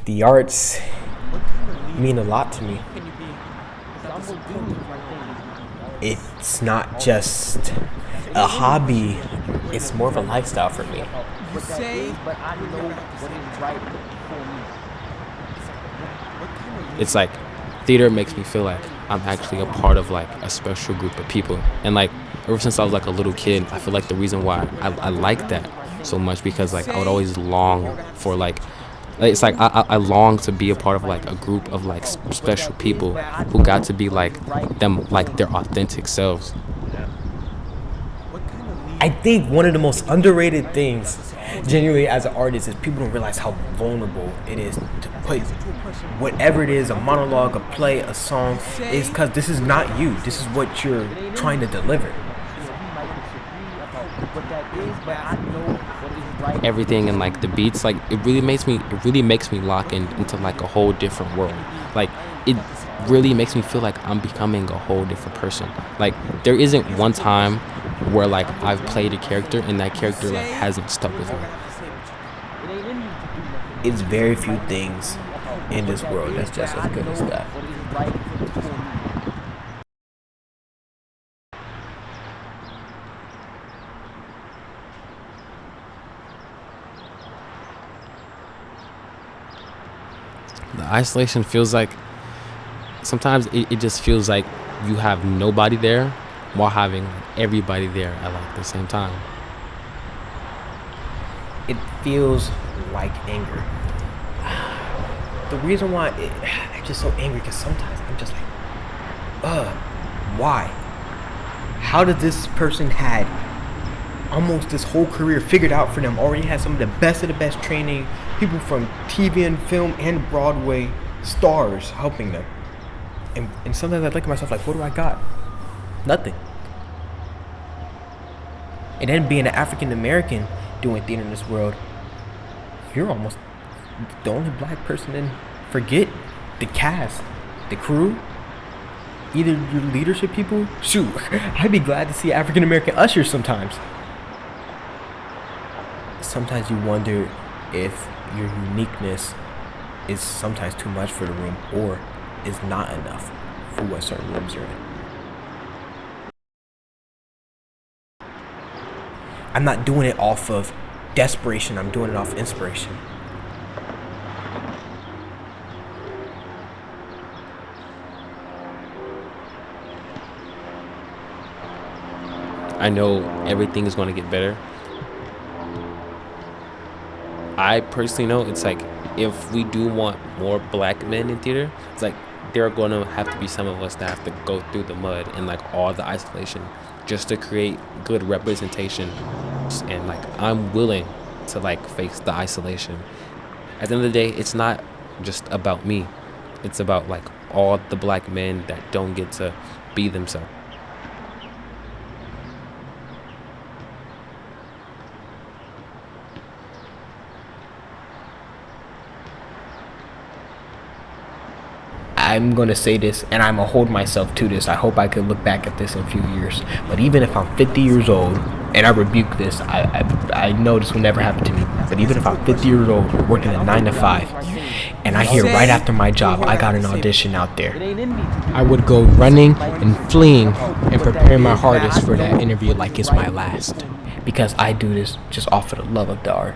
The arts mean a lot to me. It's not just a hobby, it's more of a lifestyle for me. It's like theater makes me feel like I'm actually a part of like a special group of people. And like ever since I was like a little kid, I feel like the reason why I like that so much because like I would always long for like it's like I long to be a part of like a group of like special people who got to be like them, like their authentic selves. I think one of the most underrated things, genuinely as an artist, is people don't realize how vulnerable it is to put whatever it is, a monologue, a play, a song, is because this is not you. This is what you're trying to deliver. Everything and like the beats, like it really makes me lock into like a whole different world. Like it really makes me feel like I'm becoming a whole different person. Like there isn't one time where like I've played a character and that character like hasn't stuck with me. It's very few things in this world that's just as good as that. The isolation feels like sometimes it just feels like you have nobody there while having everybody there at like the same time. It feels like anger. The reason why I'm just so angry because sometimes I'm just like, why? How did this person had almost this whole career figured out for them, already had some of the best training, people from TV and film and Broadway stars helping them. And sometimes I look at myself like, what do I got? Nothing. And then being an African American doing theater in this world, you're almost the only black person in, forget the cast, the crew, either your leadership people. Shoot, I'd be glad to see African American ushers sometimes. Sometimes you wonder if your uniqueness is sometimes too much for the room or is not enough for what certain rooms you're in. I'm not doing it off of desperation, I'm doing it off inspiration. I know everything is going to get better. I personally know it's like if we do want more black men in theater, it's like there are going to have to be some of us that have to go through the mud and like all the isolation just to create good representation. And like I'm willing to like face the isolation. At the end of the day, it's not just about me. It's about like all the black men that don't get to be themselves. I'm going to say this, and I'm going to hold myself to this. I hope I could look back at this in a few years. But even if I'm 50 years old, and I rebuke this, I know this will never happen to me. But even if I'm 50 years old, working a 9 to 5, and I hear right after my job, I got an audition out there, I would go running and fleeing and prepare my hardest for that interview like it's my last. because I do this just off of the love of the art.